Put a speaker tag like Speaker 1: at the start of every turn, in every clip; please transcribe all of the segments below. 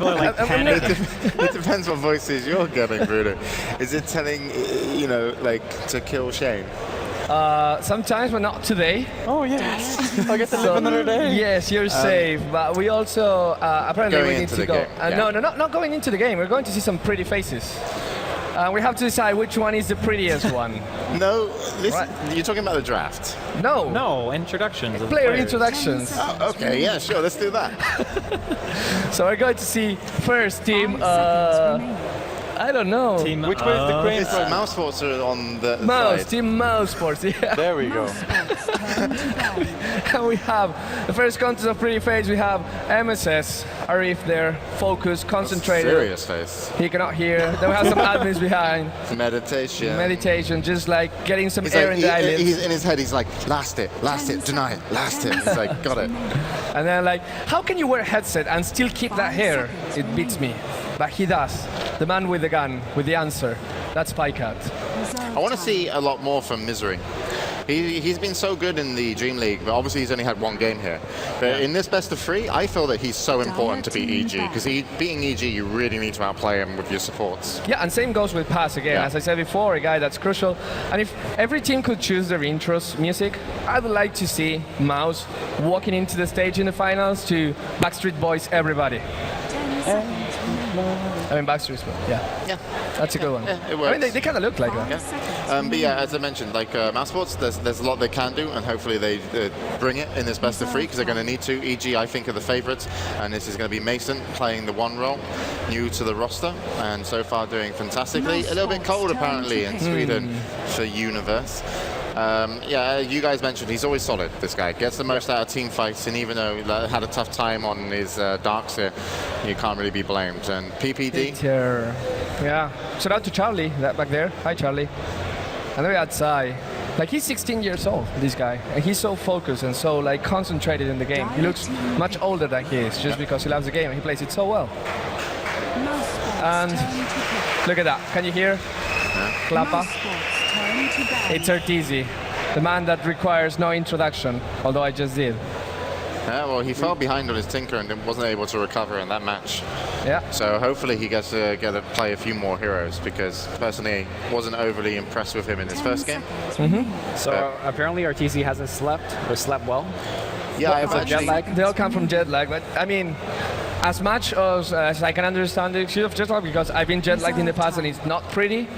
Speaker 1: People are like panicking.
Speaker 2: It depends what voices you're getting, Bruno. Is it telling, you know, like to kill Shane?
Speaker 3: Sometimes, but not today.
Speaker 4: Oh yes, I get to live another day.
Speaker 3: Yes, you're safe. But we also apparently
Speaker 2: Going
Speaker 3: we need
Speaker 2: into
Speaker 3: to
Speaker 2: the
Speaker 3: go.
Speaker 2: game, yeah.
Speaker 3: No, not going into the game. We're going to see some pretty faces. We have to decide which one is the prettiest one.
Speaker 2: No, listen,
Speaker 3: Right.
Speaker 2: you're talking about the draft.
Speaker 3: No.
Speaker 1: No, introductions. of
Speaker 3: Player
Speaker 1: players.
Speaker 3: introductions.
Speaker 2: Oh, okay, yeah, sure, let's do that.
Speaker 3: So we're going to see first team. I don't know.
Speaker 1: Team
Speaker 4: Which way is the crane?
Speaker 2: It's like mouse sports are on the
Speaker 3: Mouse,
Speaker 2: side.
Speaker 3: Team Mouse Sports, yeah.
Speaker 4: There we go.
Speaker 3: And we have the first contest of pretty face. We have MSS, Arif there, focused, concentrated.
Speaker 2: Serious face.
Speaker 3: He cannot hear. Then we have some admins behind.
Speaker 2: Meditation.
Speaker 3: Meditation, just like getting some
Speaker 2: He's
Speaker 3: air
Speaker 2: like,
Speaker 3: in the eyelids.
Speaker 2: he's in his head, he's like, last it, deny it, last it. It's like, got it.
Speaker 3: And then like, how can you wear a headset and still keep that hair? It beats me. But he does. The man with the gun, with the answer. That's Spycat.
Speaker 2: I want to see a lot more from Misery. He's been so good in the Dream League, but obviously he's only had one game here. But in this best of 3, I feel that he's so important to beat EG, because beating EG, you really need to outplay him with your supports.
Speaker 3: Yeah, and same goes with Pass again.
Speaker 2: Yeah.
Speaker 3: As I said before, a guy that's crucial. And if every team could choose their intros music, I would like to see Mouse walking into the stage in the finals to Backstreet Boys, everybody. I mean Backstreet Boys, yeah.
Speaker 2: Yeah.
Speaker 3: That's a good one.
Speaker 2: Yeah, it
Speaker 3: I
Speaker 2: works.
Speaker 3: mean, they kind of look like that.
Speaker 2: Yeah. But yeah, as I mentioned, like mouse sports, there's a lot they can do, and hopefully they bring it in this best of 3, because they're going to need to. EG, I think, are the favourites, and this is going to be Mason playing the 1 role, new to the roster, and so far doing fantastically. A little bit cold apparently in Sweden for Universe. Yeah, you guys mentioned he's always solid, this guy. Gets the most out of team fights, and even though he had a tough time on his darks here, you can't really be blamed. And PPD,
Speaker 3: Yeah. Shout out to Charlie, that back there. Hi, Charlie. And then we had Sai. Like, he's 16 years old, this guy. And he's so focused and so, like, concentrated in the game. He looks much older than he is, just because he loves the game and he plays it so well. And look at that. Can you hear? Klappa. It's Arteezy, the man that requires no introduction, although I just did.
Speaker 2: yeah, well, he fell behind on his Tinker and wasn't able to recover in that match.
Speaker 3: Yeah.
Speaker 2: So hopefully he gets to get to play a few more heroes, because personally wasn't overly impressed with him in his first game.
Speaker 5: So apparently Arteezy hasn't slept or slept well.
Speaker 2: Yeah, I've
Speaker 3: From
Speaker 2: actually,
Speaker 3: jet lag. They all come from jet lag, but I mean, as much as I can understand the excuse of jet lag, because I've been jet lagged in the past and it's not pretty,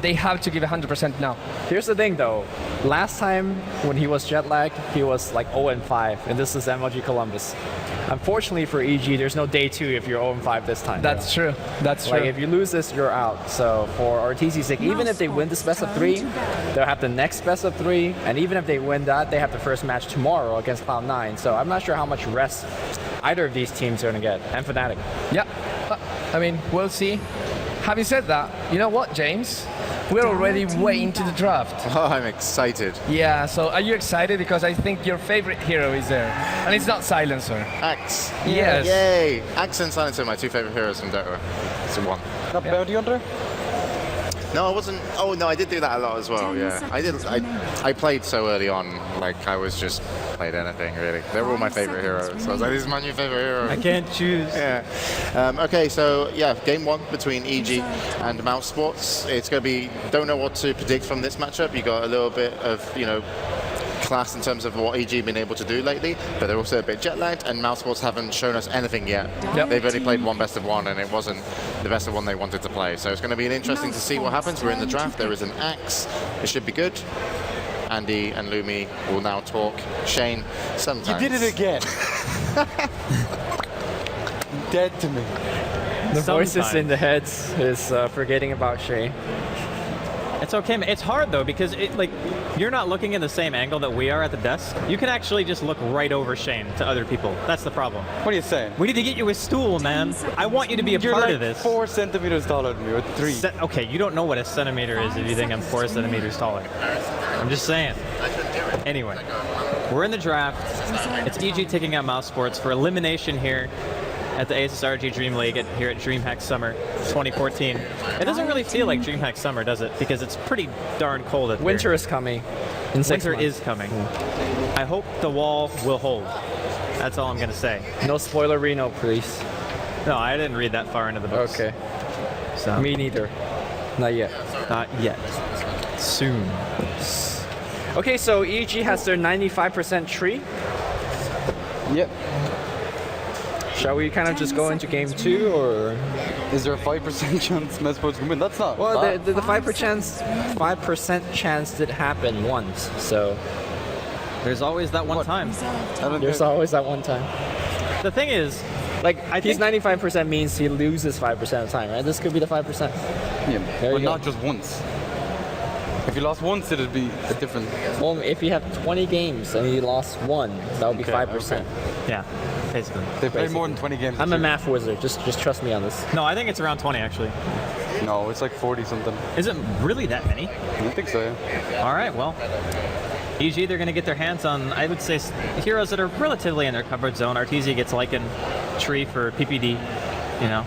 Speaker 3: they have to give 100% now.
Speaker 5: Here's the thing though, last time when he was jet lagged, he was like 0-5, and this is MLG Columbus. Unfortunately for EG, there's no day 2 if you're 0-5 this time.
Speaker 3: That's true. That's true.
Speaker 5: Like if you lose this, you're out. So for Arteezy's sake, even if they win this best of 3, they'll have the next best of 3, and even if they win that, they have the first match tomorrow against Cloud9. So I'm not sure how much rest either of these teams are going to get, and Fnatic.
Speaker 3: Yeah. I mean, we'll see. Having said that, you know what, James? We're already way into the draft.
Speaker 2: oh, I'm excited.
Speaker 3: Yeah, so are you excited? Because I think your favorite hero is there. And it's not Silencer.
Speaker 2: Axe.
Speaker 3: Yes.
Speaker 2: Yay! Axe and Silencer are my 2 favorite heroes from Dota. It's a 1.
Speaker 4: Not Bounty Hunter?
Speaker 2: No, I wasn't. Oh no, I did do that a lot as well. Yeah, I did. I played so early on, like I was just played anything really. They were all my favorite heroes. So I was like, this is my new favorite hero.
Speaker 1: I can't choose.
Speaker 2: Yeah. Okay, so yeah, game 1 between EG and Mouse Sports. It's going to be. Don't know what to predict from this matchup. You got a little bit of class in terms of what EG been able to do lately, but they're also a bit jet lagged, and Mouse Sports haven't shown us anything yet.
Speaker 3: Yep.
Speaker 2: They've only played 1 best of 1, and it wasn't the best of 1 they wanted to play. So it's going to be interesting to see what happens. We're in the draft. There is an Axe. It should be good. Andy and Lumi will now talk. Shane, sometimes.
Speaker 4: You did it again. Dead to me.
Speaker 5: The voices in the heads is forgetting about Shay.
Speaker 1: It's okay, man. It's hard though, because you're not looking in the same angle that we are at the desk. You can actually just look right over Shane to other people. That's the problem.
Speaker 4: What are you saying?
Speaker 1: We need to get you a stool, man. I want you to be a
Speaker 4: You're
Speaker 1: part
Speaker 4: like
Speaker 1: of this.
Speaker 4: 4 centimeters taller than me, or 3.
Speaker 1: Okay, you don't know what a centimeter is if you think I'm 4 centimeters taller. I'm just saying. Anyway, we're in the draft. It's EG taking out Mouse Sports for elimination here at the Asus RG Dream League here at DreamHack Summer 2014. It doesn't really feel like DreamHack Summer, does it? Because it's pretty darn cold out there.
Speaker 5: Winter is coming. In 6
Speaker 1: Winter
Speaker 5: months.
Speaker 1: is coming. I hope the wall will hold. That's all I'm going to say.
Speaker 5: No spoiler Reno, please.
Speaker 1: No, I didn't read that far into the books.
Speaker 5: Okay.
Speaker 1: So
Speaker 5: Me neither. Not yet.
Speaker 1: not yet. Soon.
Speaker 5: Okay, so EG has their 95% tree.
Speaker 4: Yep.
Speaker 5: Shall we kind of just go into game 2, or?
Speaker 4: Is there a 5% chance Mouse Sports can win? That's not
Speaker 5: Well,
Speaker 4: bad.
Speaker 5: the 5% chance did happen once, so
Speaker 1: There's always that one time.
Speaker 4: I don't
Speaker 5: there's
Speaker 4: think-
Speaker 5: always that one time.
Speaker 1: The thing is,
Speaker 5: Like,
Speaker 1: I
Speaker 5: he's
Speaker 1: think-
Speaker 5: 95% means he loses 5% of the time, right? This could be the 5%.
Speaker 4: Yeah,
Speaker 5: There
Speaker 4: but
Speaker 5: you go.
Speaker 4: not just once. If you lost once, it'd be a different.
Speaker 5: Well, if you have 20 games and he lost one, that would be
Speaker 4: Okay,
Speaker 5: 5%.
Speaker 1: yeah, basically.
Speaker 4: They play more than 20 games.
Speaker 5: I'm
Speaker 4: this
Speaker 5: a
Speaker 4: year.
Speaker 5: math wizard. Just trust me on this.
Speaker 1: No, I think it's around 20 actually.
Speaker 4: No, it's like 40 something.
Speaker 1: Is it really that many?
Speaker 4: I think so. Yeah.
Speaker 1: All right, well, EG, they're going to get their hands on, I would say, heroes that are relatively in their covered zone. Artesia gets Lycan, Tree for PPD, you know.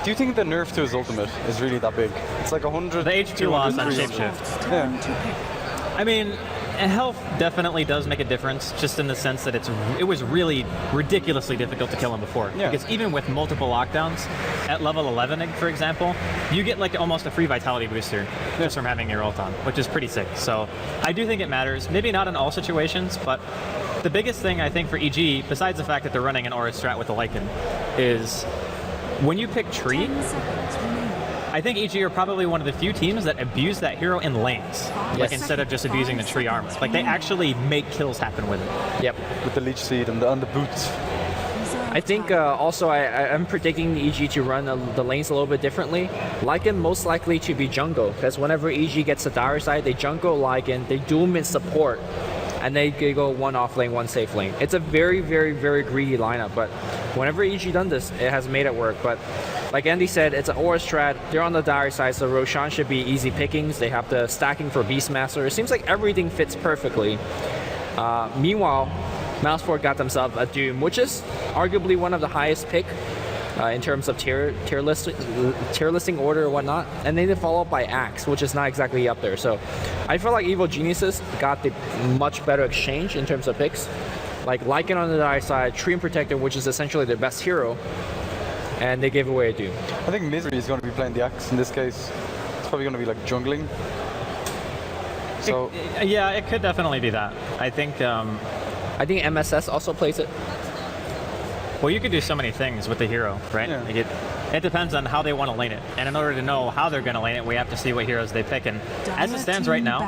Speaker 4: Do you think the nerf to his ultimate is really that big? It's like 100.
Speaker 1: The H2 loss on
Speaker 4: 300.
Speaker 1: Shapeshift.
Speaker 4: Yeah.
Speaker 1: I mean, health definitely does make a difference, just in the sense that it was really ridiculously difficult to kill him before.
Speaker 4: Yeah.
Speaker 1: Because even with multiple lockdowns, at level 11, for example, you get like almost a free vitality booster just from having your ult on, which is pretty sick. So I do think it matters. Maybe not in all situations, but the biggest thing I think for EG, besides the fact that they're running an Aura strat with the Lycan, is when you pick Tree, I think EG are probably one of the few teams that abuse that hero in lanes, like
Speaker 5: Yes.
Speaker 1: instead of just abusing the tree armor. Like they actually make kills happen with it.
Speaker 5: Yep.
Speaker 4: With the leech seed and the boots.
Speaker 5: I think also I'm predicting the EG to run the lanes a little bit differently. Lycan most likely to be jungle, because whenever EG gets the dire side, they jungle Lycan, they dual mid support, and they go one off lane, one safe lane. It's a very, very, very greedy lineup, but whenever EG done this, it has made it work. But like Andy said, it's an Aura strat. They're on the dire side, so Roshan should be easy pickings. They have the stacking for Beastmaster. It seems like everything fits perfectly. Meanwhile, Mouseport got themselves a Doom, which is arguably one of the highest pick in terms of tier listing order or whatnot. And then they follow up by Axe, which is not exactly up there. So I feel like Evil Geniuses got the much better exchange in terms of picks. Like Lycan on the dire side, Tree and Protector, which is essentially their best hero, and they gave away a Doom.
Speaker 4: I think Misery is going to be playing the axe in this case. It's probably going to be like jungling. So
Speaker 1: Yeah, it could definitely be that. I think,
Speaker 5: I think MSS also plays it.
Speaker 1: well, you could do so many things with the hero, right?
Speaker 4: Yeah.
Speaker 1: Like it depends on how they want to lane it. And in order to know how they're going to lane it, we have to see what heroes they pick. And as it stands right now,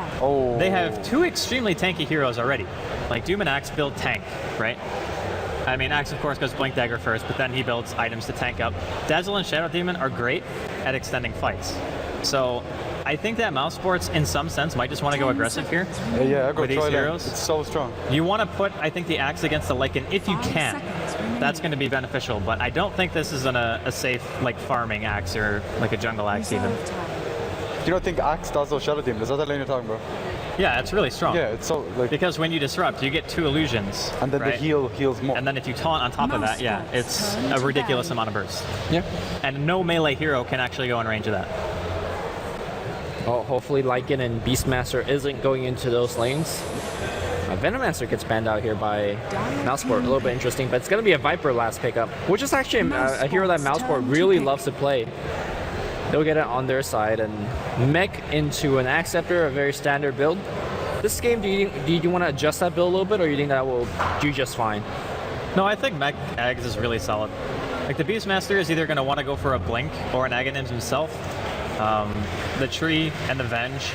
Speaker 1: they have two extremely tanky heroes already. Like Doom and Axe build tank, right? I mean, Axe, of course, goes Blink Dagger first, but then he builds items to tank up. Dazzle and Shadow Demon are great at extending fights. So I think that Mouse Sports, in some sense, might just want to go aggressive here.
Speaker 4: yeah, I go
Speaker 1: With these
Speaker 4: try that.
Speaker 1: heroes?
Speaker 4: It's so strong.
Speaker 1: You want to put, I think, the Axe against the Lycan if you can. That's going to be beneficial, but I don't think this is a safe, like, farming Axe or, like, a jungle Axe even.
Speaker 4: Do you not think Axe does those Shadow Demon? Is that the lane you're talking about?
Speaker 1: Yeah, it's really strong.
Speaker 4: Yeah, it's so like.
Speaker 1: Because when you disrupt, you get 2 illusions,
Speaker 4: And then
Speaker 1: right?
Speaker 4: the heal heals more.
Speaker 1: And then if you taunt on top of that, yeah, it's a ridiculous amount of burst.
Speaker 5: Yeah.
Speaker 1: And no melee hero can actually go in range of that.
Speaker 5: Well, hopefully Lycan and Beastmaster isn't going into those lanes. Venomancer gets banned out here by Mouseport. A little bit interesting, but it's going to be a Viper last pickup, which is actually a hero that Mouseport really loves to play. They'll get it on their side, and mech into an Axe Scepter, a very standard build. This game, do you want to adjust that build a little bit, or you think that will do just fine?
Speaker 1: No, I think Mech Ags is really solid. Like the Beastmaster is either going to want to go for a Blink or an Aghanims himself. The Tree and the Venge.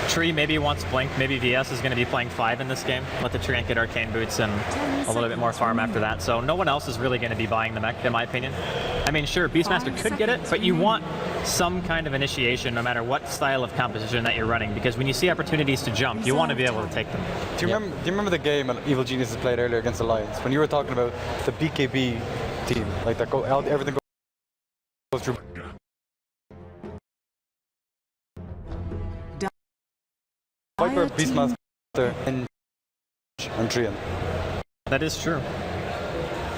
Speaker 1: Tree maybe wants Blink, maybe VS is going to be playing 5 in this game. Let the Treant get Arcane Boots and a little bit more farm after that. So no one else is really going to be buying the mech, in my opinion. I mean, sure, Beastmaster could get it, but you want some kind of initiation no matter what style of composition that you're running, because when you see opportunities to jump, you want to be able to take them.
Speaker 4: Do you remember the game Evil Geniuses played earlier against Alliance when you were talking about the BKB team, like that everything goes through. Viper, Beastmaster, and Treant.
Speaker 1: That is true.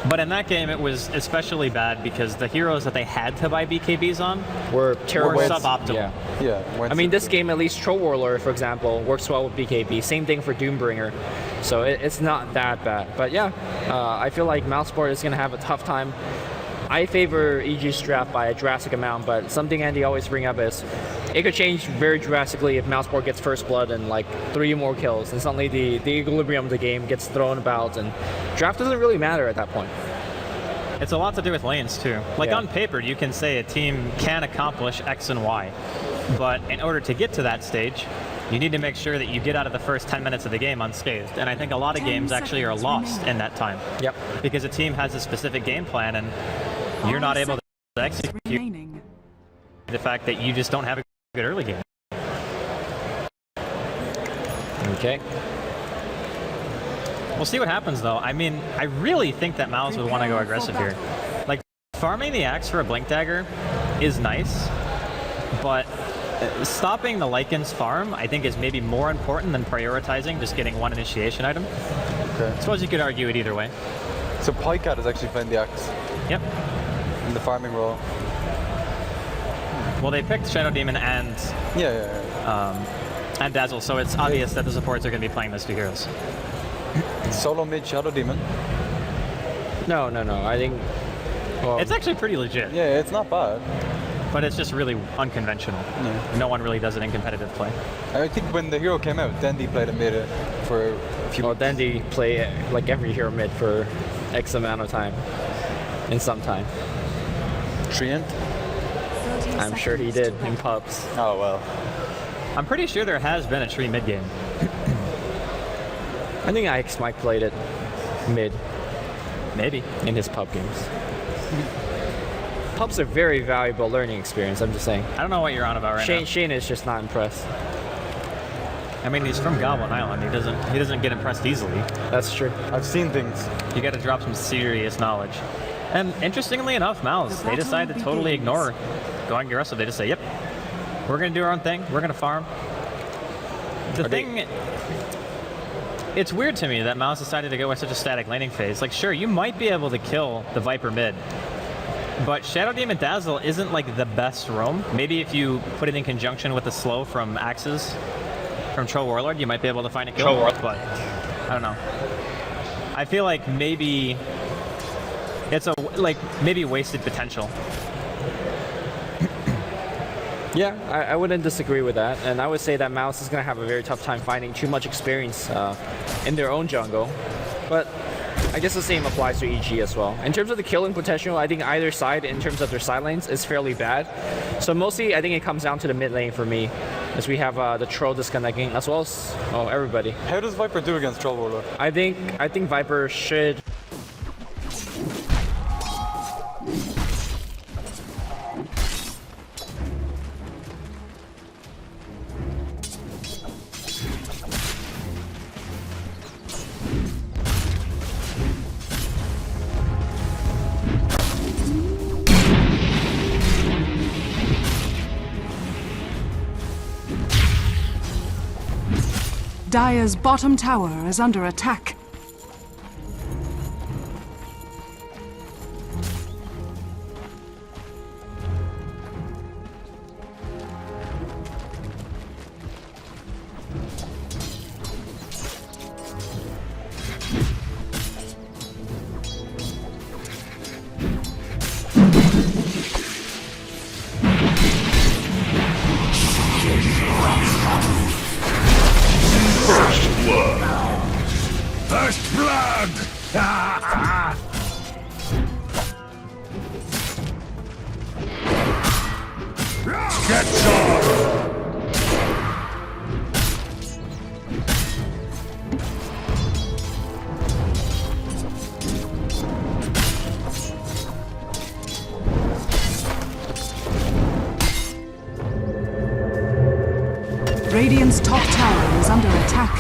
Speaker 1: But in that game, it was especially bad because the heroes that they had to buy BKBs on
Speaker 5: Were terrible.
Speaker 1: were suboptimal.
Speaker 5: Yeah.
Speaker 4: Yeah.
Speaker 5: I mean, this game, at least Troll Warlord, for example, works well with BKB. Same thing for Doombringer. So it's not that bad. But yeah, I feel like Mouseport is going to have a tough time. I favor EG's draft by a drastic amount, but something Andy always bring up is it could change very drastically if Mouseboard gets first blood and like 3 more kills, and suddenly the equilibrium of the game gets thrown about, and draft doesn't really matter at that point.
Speaker 1: It's a lot to do with lanes too. Like
Speaker 5: Yeah.
Speaker 1: on paper, you can say a team can accomplish X and Y, but in order to get to that stage, you need to make sure that you get out of the first 10 minutes of the game unscathed. And I think a lot of games actually are lost in that time.
Speaker 5: Yep.
Speaker 1: Because a team has a specific game plan and you're not able to execute
Speaker 6: remaining.
Speaker 1: the fact that you just don't have a good early game.
Speaker 5: Okay.
Speaker 1: We'll see what happens though. I mean, I really think that Mouz would want to go aggressive here. Like, farming the axe for a Blink Dagger is nice, but stopping the Lycan's farm, I think, is maybe more important than prioritizing just getting one initiation item.
Speaker 4: Okay.
Speaker 1: I suppose you could argue it either way.
Speaker 4: So Pycat is actually playing the axe
Speaker 1: Yep.
Speaker 4: in the farming role.
Speaker 1: Well, they picked Shadow Demon and Dazzle, so it's obvious that the supports are going to be playing those 2 heroes.
Speaker 4: Solo mid Shadow Demon.
Speaker 5: No. I think. Well,
Speaker 1: It's actually pretty legit,
Speaker 4: Yeah, it's not bad.
Speaker 1: but it's just really unconventional. No one really does it in competitive play.
Speaker 4: I think when the hero came out, Dandy played it mid for a few
Speaker 5: well,
Speaker 4: months.
Speaker 5: Dandy play like every hero mid for X amount of time, in some time.
Speaker 4: Treant?
Speaker 6: 30
Speaker 5: I'm sure he
Speaker 6: seconds
Speaker 5: did
Speaker 6: to
Speaker 5: in
Speaker 6: go.
Speaker 5: pubs.
Speaker 4: Oh well.
Speaker 1: I'm pretty sure there has been a tree mid game.
Speaker 5: I think Ike's Mike played it mid
Speaker 1: Maybe.
Speaker 5: in his pub games. Pubs are very valuable learning experience, I'm just saying.
Speaker 1: I don't know what you're on about right now.
Speaker 5: Shane is just not impressed.
Speaker 1: I mean, he's from Goblin Island. He doesn't get impressed easily.
Speaker 5: That's true.
Speaker 4: I've seen things.
Speaker 1: You got to drop some serious knowledge. And interestingly enough, Mouz, they decide to totally ignore going aggressive. They just say, "Yep, we're gonna do our own thing. We're gonna farm." It's weird to me that Mouz decided to go with such a static laning phase. Like, sure, you might be able to kill the Viper mid, but Shadow Demon Dazzle isn't like the best roam. Maybe if you put it in conjunction with the slow from Axes, from Troll Warlord, you might be able to find a kill. But I don't know. I feel like maybe it's maybe wasted potential.
Speaker 5: Yeah, I wouldn't disagree with that. And I would say that Mouz is going to have a very tough time finding too much experience in their own jungle. But I guess the same applies to EG as well. In terms of the killing potential, I think either side, in terms of their side lanes, is fairly bad. So mostly, I think it comes down to the mid lane for me, as we have the Troll disconnecting, as well as everybody.
Speaker 4: How does Viper do against Troll Warlord?
Speaker 5: I think Viper should.
Speaker 6: Dire's bottom tower is under attack.
Speaker 7: First blood! Get some!
Speaker 6: Radiant's top tower is under attack.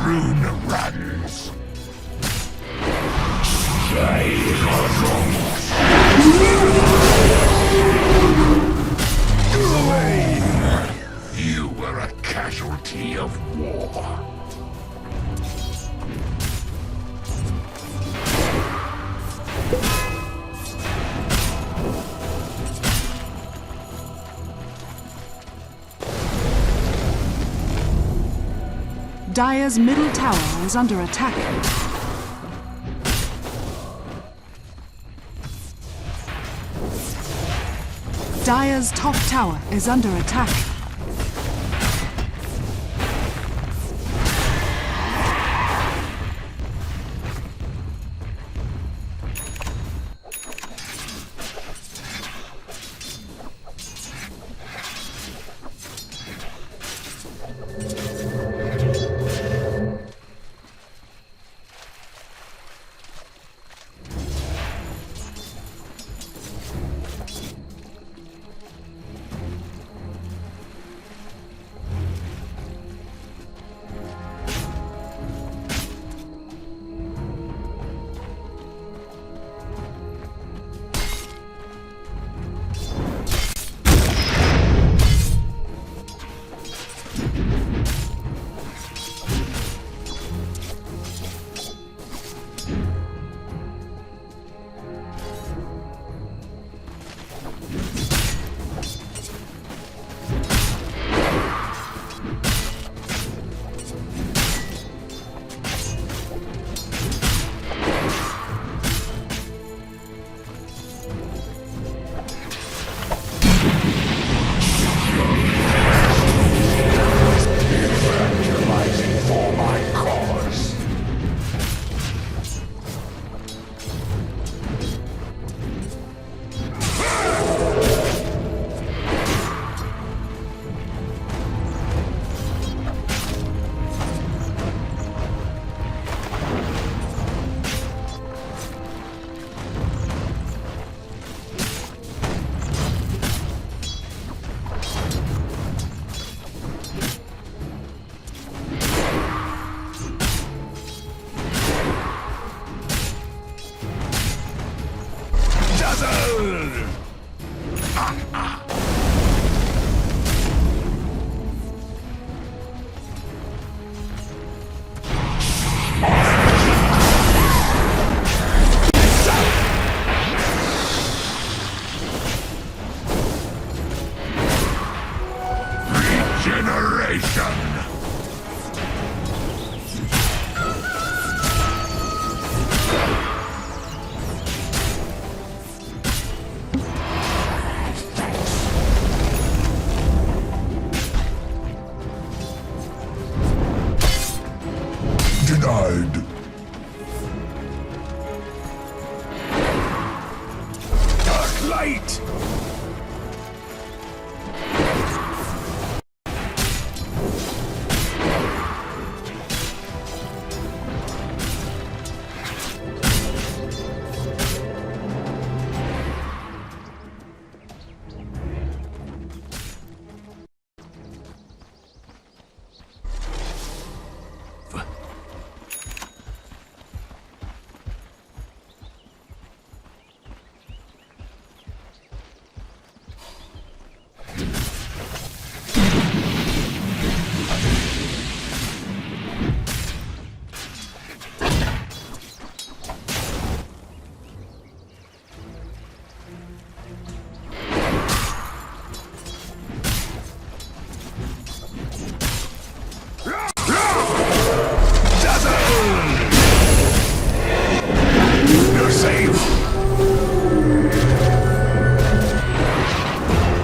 Speaker 7: rune runs. Go away! You were a casualty of war.
Speaker 6: Dire's middle tower is under attack. Dire's top tower is under attack.
Speaker 7: Denied. Dark light!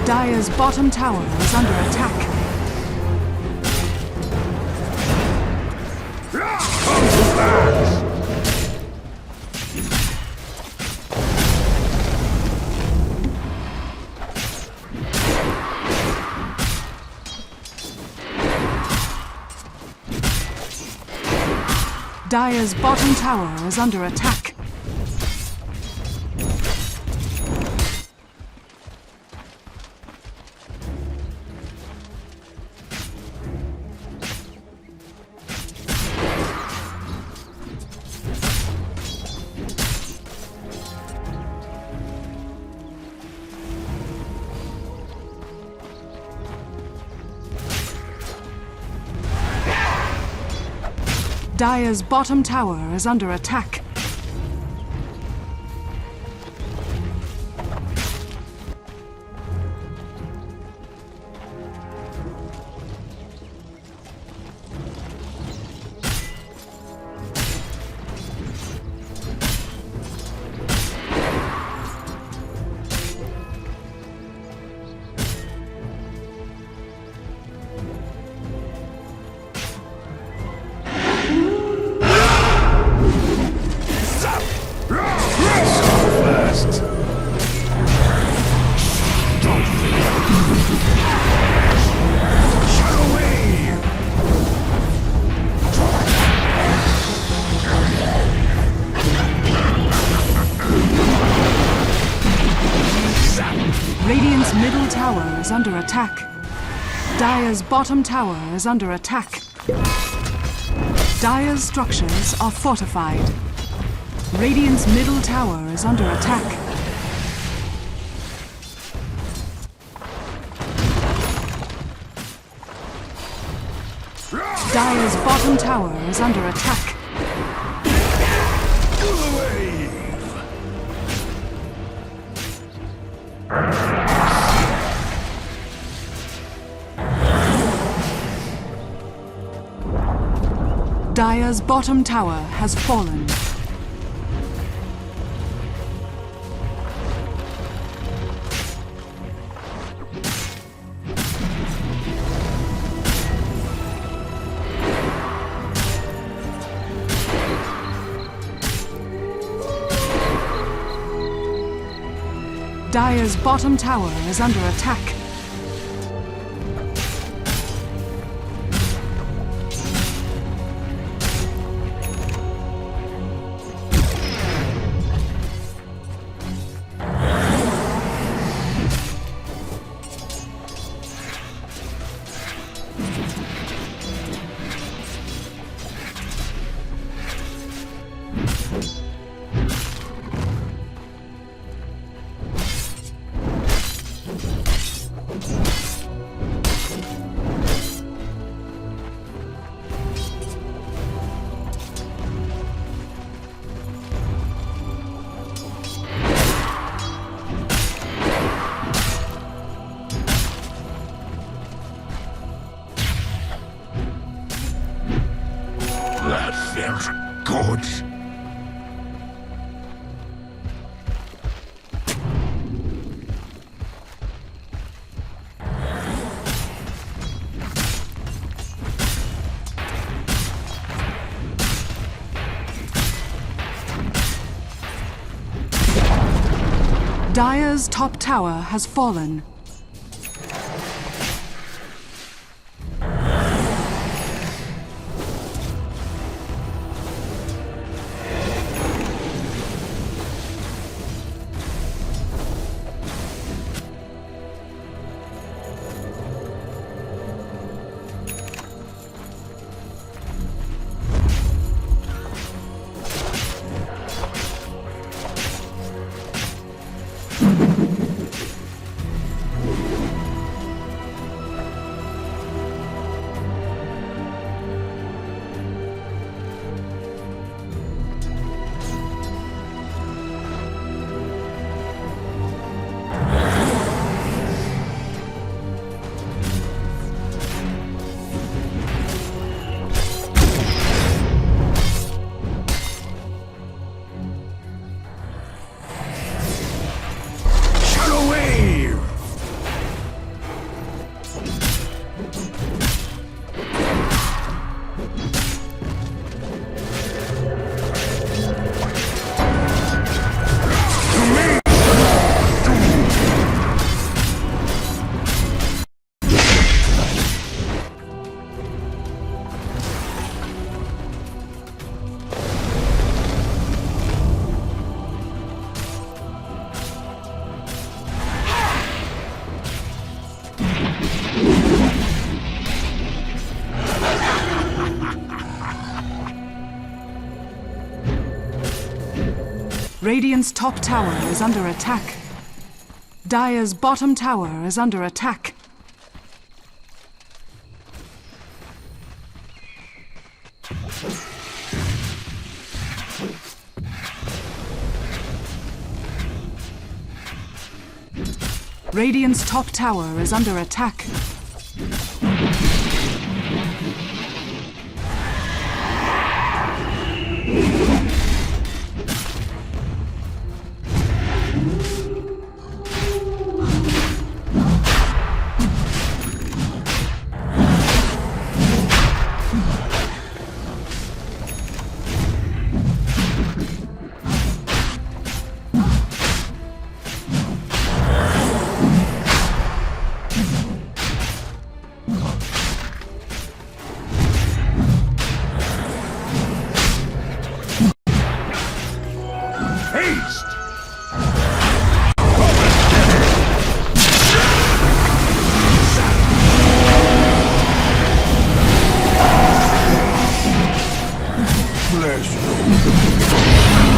Speaker 6: Dire's bottom tower is under attack. Dire's bottom tower is under attack. Dire's bottom tower is under attack. Radiant's middle tower is under attack. Dire's bottom tower is under attack. Dire's structures are fortified. Radiant's middle tower is under attack. Dire's bottom tower is under attack. Dire's bottom tower has fallen. Dire's bottom tower is under attack.
Speaker 7: That felt good.
Speaker 6: Dire's top tower has fallen. Radiant's top tower is under attack. Dire's bottom tower is under attack. Radiant's top tower is under attack.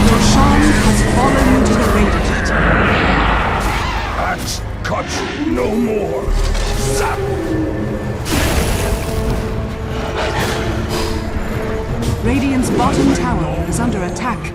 Speaker 6: Roshan has fallen to the Radiant.
Speaker 7: Axe cuts no more. Zap!
Speaker 6: Radiant's bottom tower is under attack.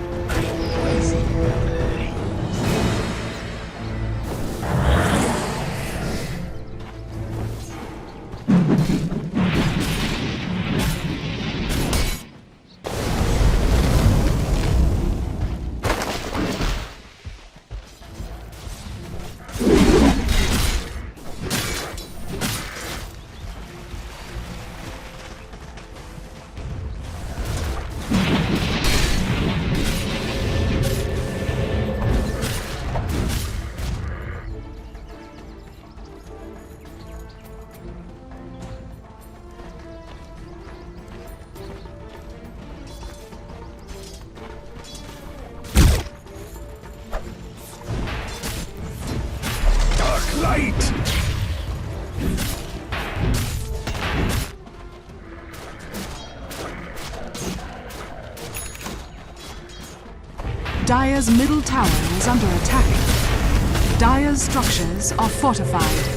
Speaker 7: Light!
Speaker 6: Dire's middle tower is under attack. Dire's structures are fortified.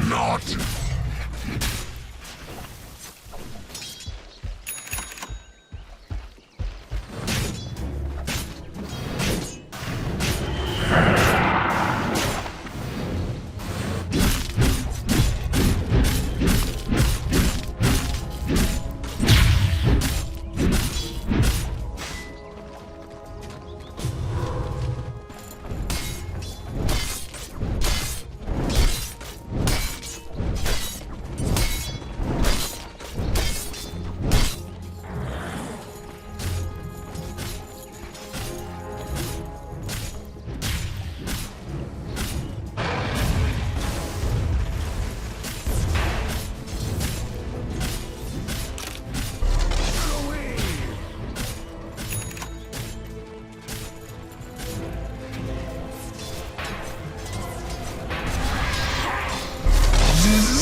Speaker 7: Not!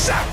Speaker 7: Zap!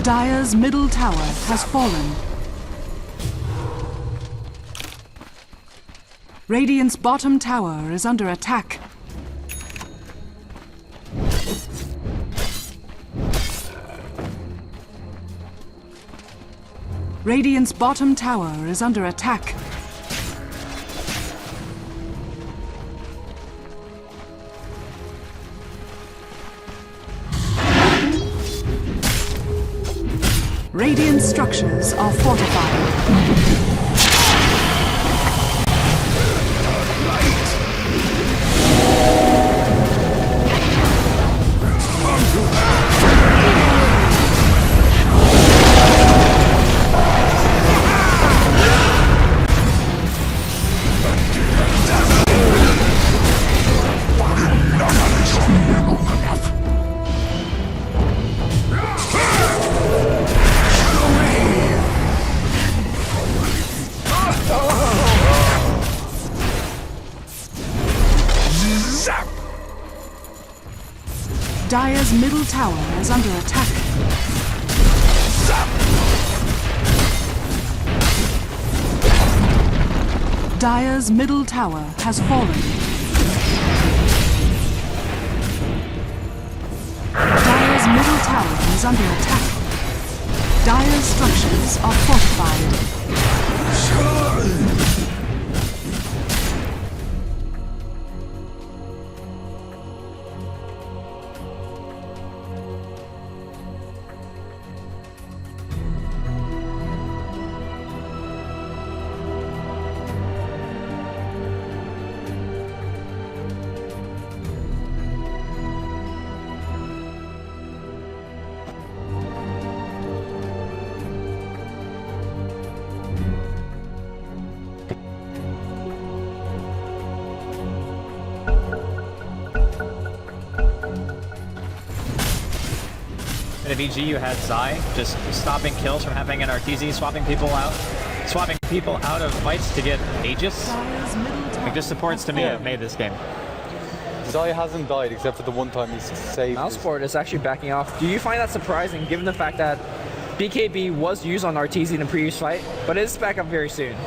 Speaker 6: Dire's middle tower has fallen. Radiant's bottom tower is under attack. Radiant's bottom tower is under attack. Radiant structures are fortified. Dire's middle tower is under attack. Dire's middle tower has fallen. Dire's middle tower is under attack. Dire's structures are fortified.
Speaker 1: In a VG, you had Zai just stopping kills from happening in RTZ, swapping people out of fights to get Aegis. Like, just supports to me have made this game.
Speaker 4: Zai hasn't died except for the one time he's saved.
Speaker 5: Mouseport is actually backing off. Do you find that surprising, given the fact that BKB was used on RTZ in the previous fight, but it is back up very soon?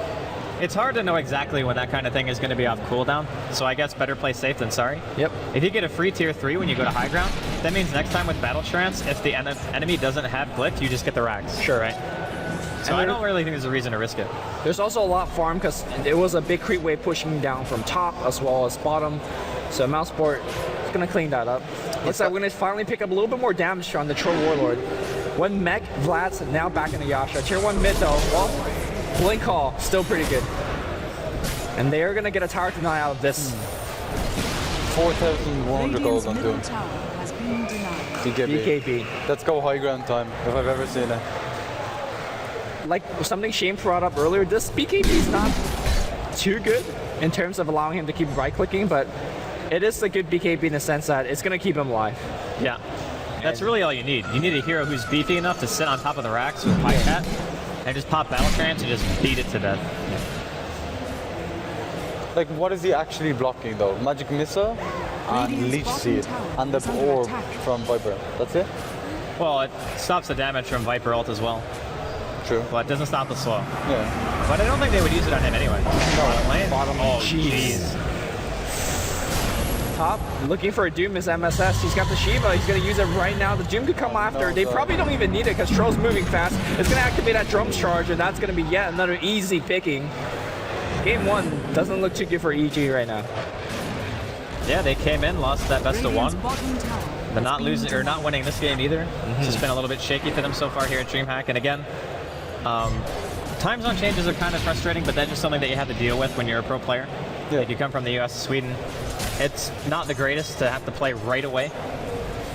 Speaker 1: It's hard to know exactly when that kind of thing is going to be off cooldown, so I guess better play safe than sorry.
Speaker 5: Yep.
Speaker 1: If you get a free tier 3 when you go to high ground, that means next time with Battle Trance, if the enemy doesn't have Glick, you just get the rags.
Speaker 5: Sure.
Speaker 1: Right? So I don't really think there's a reason to risk it.
Speaker 5: There's also a lot of farm because it was a big creep wave pushing down from top as well as bottom. So Mouseport is going to clean that up. Looks like we're going to finally pick up a little bit more damage on the Troll Warlord. One mech, Vlad's now back in the Yasha. Tier 1 mid though, well, Blink Call, still pretty good. And they are going to get a tower deny out of this.
Speaker 4: 4,100 gold on Doom.
Speaker 5: BKB.
Speaker 4: Let's go high ground time, if I've ever seen it.
Speaker 5: Like something Shane brought up earlier, this BKB is not too good in terms of allowing him to keep right-clicking, but it is a good BKB in the sense that it's going to keep him alive.
Speaker 1: Yeah. That's really all you need. You need a hero who's beefy enough to sit on top of the racks with Pike Cat and just pop Battle Trance and just beat it to death.
Speaker 4: Like, what is he actually blocking though? Magic Missile and Leech Seed and the orb from Viper. That's it?
Speaker 1: Well, it stops the damage from Viper ult as well.
Speaker 4: True.
Speaker 1: But it doesn't stop the slow.
Speaker 4: Yeah.
Speaker 1: But I don't think they would use it on him anyway.
Speaker 5: Bottom.
Speaker 1: Oh,
Speaker 5: jeez. Top, looking for a Doom is MSS. He's got the Shiva. He's going to use it right now. The Doom could come after. They probably don't even need it because Troll's moving fast. It's going to activate that Drums Charge, and that's going to be yet another easy picking. Game 1 doesn't look too good for EG right now.
Speaker 1: Yeah, they came in, lost that best of 1. But not losing or not winning this game either. It's just been a little bit shaky for them so far here at DreamHack. And again, time zone changes are kind of frustrating, but that's just something that you have to deal with when you're a pro player. Yeah. Like you come from the US to Sweden. It's not the greatest to have to play right away,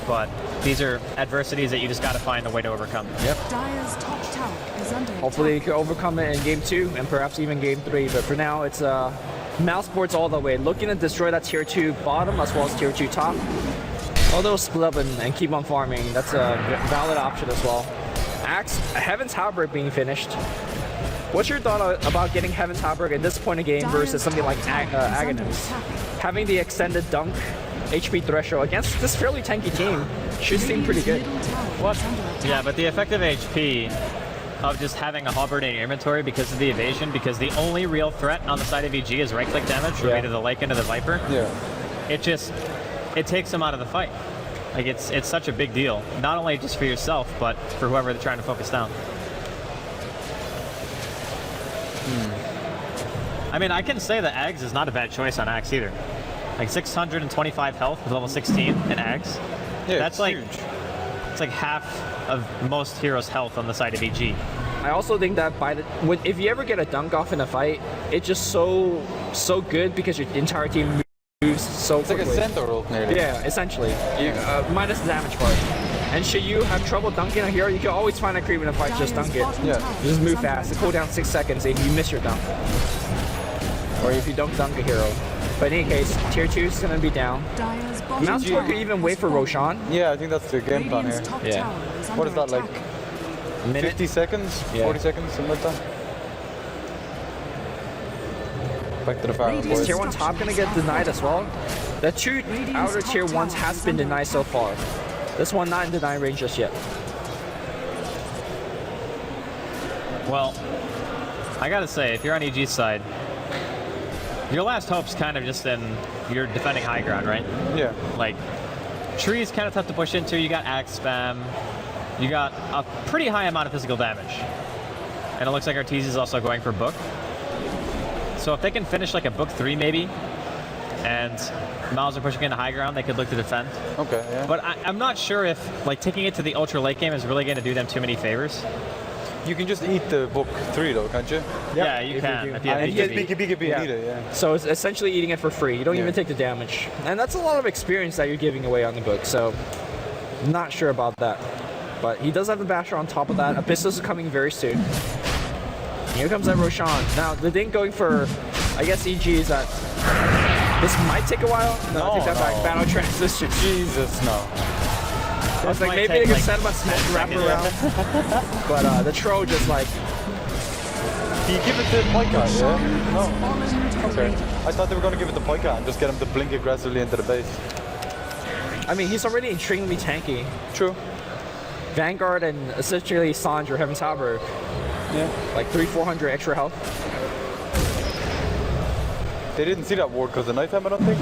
Speaker 1: but these are adversities that you just got to find a way to overcome.
Speaker 5: Yep.
Speaker 6: Dire's top tower is under
Speaker 5: Hopefully you can overcome it in Game 2 and perhaps even Game 3, but for now it's Mousesports all the way, looking to destroy that tier 2 bottom as well as tier 2 top. Although split up and keep on farming, that's a valid option as well. Axe, Heaven's Halberd being finished. What's your thought about getting Heaven's Halberd at this point of game versus something like Aghanim's? Having the extended dunk HP threshold against this fairly tanky team, Should seem pretty good.
Speaker 1: What? Yeah, but the effective HP of just having a halberd in your inventory because of the evasion, because the only real threat on the side of EG is right-click damage from either the Lycan or the Viper.
Speaker 4: Yeah.
Speaker 1: It takes them out of the fight. Like it's such a big deal, not only just for yourself, but for whoever they're trying to focus down. I mean, I can say that Ags is not a bad choice on Axe either. Like 625 health with level 16 in Ags.
Speaker 4: Yeah,
Speaker 1: That's
Speaker 4: it's
Speaker 1: like
Speaker 4: huge.
Speaker 1: it's like half of most heroes' health on the side of EG.
Speaker 5: I also think that if you ever get a dunk off in a fight, it's just so good because your entire team moves so
Speaker 4: It's like a
Speaker 5: quickly.
Speaker 4: centaur ult nearly.
Speaker 5: Yeah, essentially. Minus the damage part. And should you have trouble dunking a hero, you can always find a creep in a fight, just dunk it.
Speaker 4: Yeah.
Speaker 5: Just move fast. The cooldown 6 seconds if you miss your dunk. Or if you don't dunk a hero. But in any case, tier 2 is going to be down.
Speaker 6: Dire's bottom
Speaker 5: Mouse
Speaker 6: tower
Speaker 5: could even wait
Speaker 6: has
Speaker 5: for
Speaker 6: fallen.
Speaker 5: Roshan.
Speaker 4: Yeah, I think that's the game plan here.
Speaker 6: Radiant's top
Speaker 5: Yeah.
Speaker 6: tower is
Speaker 4: What is
Speaker 6: under
Speaker 4: that, like
Speaker 6: attack.
Speaker 5: Minute.
Speaker 4: 50 seconds?
Speaker 5: Yeah.
Speaker 4: 40 seconds? Something like that? Back to the farm,
Speaker 6: Radiant's
Speaker 4: boys.
Speaker 5: Tier 1 top going to get denied as well. The two outer tier 1s has been denied so far. This one not in deny range just yet.
Speaker 1: Well, I gotta say, if you're on EG's side, your last hope's kind of just in you're defending high ground, right?
Speaker 4: Yeah.
Speaker 1: Like, tree's kind of tough to push into. You got axe spam. You got a pretty high amount of physical damage. And it looks like Arteezy is also going for book. So if they can finish like a book 3 maybe, and Mouz are pushing into high ground, they could look to defend.
Speaker 4: Okay, yeah.
Speaker 1: But I'm not sure if like taking it to the ultra late game is really going to do them too many favors.
Speaker 4: You can just eat the book 3 though, can't you?
Speaker 1: Yeah, you
Speaker 5: if
Speaker 1: can.
Speaker 5: you do.
Speaker 1: If you have
Speaker 5: And
Speaker 4: You
Speaker 1: BKB.
Speaker 4: get BKB
Speaker 5: Yeah.
Speaker 4: and eat it, yeah.
Speaker 5: So it's essentially eating it for free. You don't
Speaker 4: Yeah.
Speaker 5: even take the damage. And that's a lot of experience that you're giving away on the book. So not sure about that. But he does have the Basher on top of that. Abyssos is coming very soon. Here comes that Roshan. Now, the thing going for, I guess, EG is that this might take a while. No, I take that back. Battle transition.
Speaker 4: Jesus, no.
Speaker 5: I was like,
Speaker 1: might
Speaker 5: maybe
Speaker 1: take,
Speaker 5: they can
Speaker 1: like,
Speaker 5: set him up smoke wrap around. But the Tro just like,
Speaker 4: Do you give it to Poika, yeah? No. Okay. I thought they were going to give it to Poika and just get him to blink aggressively into the base.
Speaker 5: I mean, he's already extremely tanky.
Speaker 4: True.
Speaker 5: Vanguard and essentially Sandra, Heaven's Harbor,
Speaker 4: Yeah.
Speaker 5: like 300-400 extra health.
Speaker 4: They didn't see that ward because of nighttime, I don't think.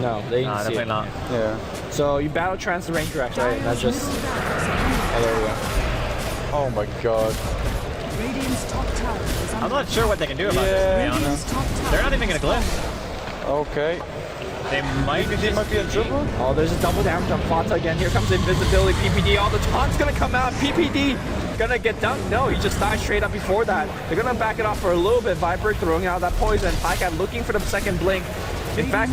Speaker 5: No, they didn't
Speaker 1: Nah,
Speaker 5: see
Speaker 1: definitely
Speaker 5: it.
Speaker 1: not.
Speaker 4: Yeah.
Speaker 5: So you battle trans the ranger act, right? And that's just. Oh, there we go.
Speaker 4: Oh my god.
Speaker 6: Radiant's top tower is under
Speaker 1: I'm not sure what they can do about this, to be honest.
Speaker 6: Radiant's top tower
Speaker 1: They're not even going to glyph.
Speaker 4: Okay.
Speaker 1: They might
Speaker 4: He
Speaker 1: just
Speaker 4: might be in trouble.
Speaker 5: Oh, there's a double damage on Fata again. Here comes invisibility, PPD. Oh, the taunt's gonna come out. PPD gonna get dunked. No, he just died straight up before that. They're gonna back it off for a little bit. Viper throwing out that poison. Pycat looking for the second blink. In fact,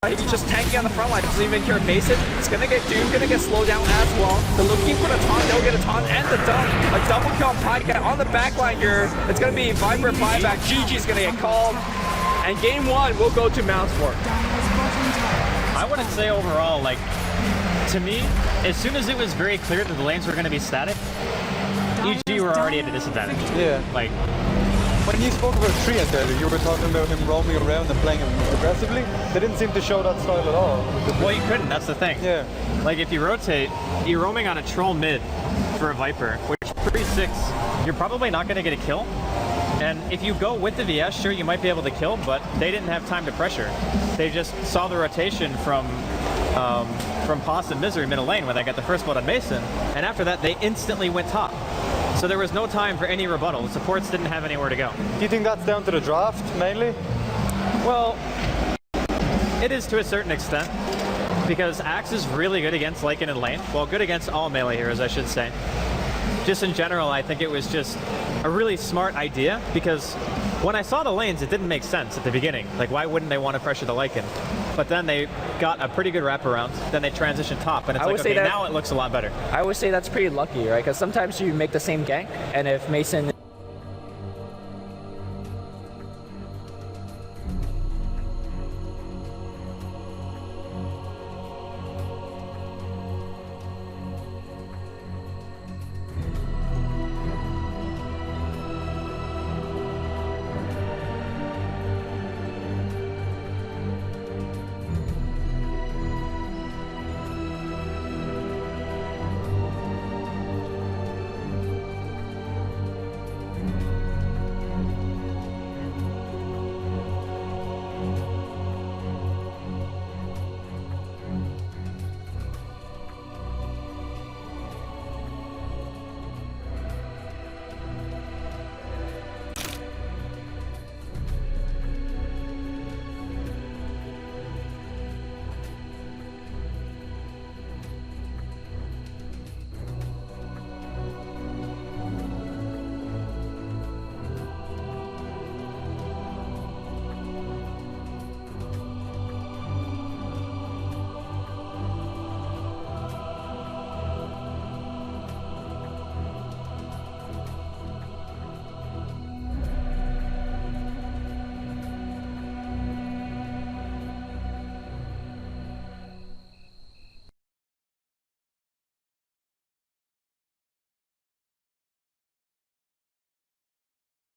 Speaker 5: he's just tanking on the front line. Doesn't even care. Mason, it's gonna get Doom, gonna get slowed down as well. They're looking for the taunt. They'll get a taunt and the dunk. A double kill on Pycat on the back line here. It's gonna be Viper buyback. GG's gonna get called. And game 1 will go to Mountfort.
Speaker 6: Dire's bottom tower.
Speaker 1: I wouldn't say overall, like, to me, as soon as it was very clear that the lanes were going to be static, EG were already at a disadvantage.
Speaker 4: Yeah.
Speaker 1: Like,
Speaker 4: When you spoke about Triant earlier, you were talking about him roaming around and playing him aggressively. They didn't seem to show that style at all.
Speaker 1: well, you couldn't, that's the thing.
Speaker 4: Yeah.
Speaker 1: Like, if you rotate, you're roaming on a troll mid for a Viper, which pre-6, you're probably not going to get a kill. And if you go with the VS, sure, you might be able to kill, but they didn't have time to pressure. They just saw the rotation from Pos and Misery middle lane when they got the first blood on Mason, and after that, they instantly went top. So there was no time for any rebuttal. The supports didn't have anywhere to go.
Speaker 4: Do you think that's down to the draft, mainly?
Speaker 1: Well, it is to a certain extent, because Axe is really good against Lycan and lane. Well, good against all melee heroes, I should say. Just in general, I think it was just a really smart idea, because when I saw the lanes, it didn't make sense at the beginning. Like, why wouldn't they want to pressure the Lycan? But then they got a pretty good wraparound, then they transitioned top, and it's
Speaker 5: I
Speaker 1: like,
Speaker 5: would say
Speaker 1: okay,
Speaker 5: that-
Speaker 1: now it looks a lot better.
Speaker 5: I would say that's pretty lucky, right? Because sometimes you make the same gank, and if Mason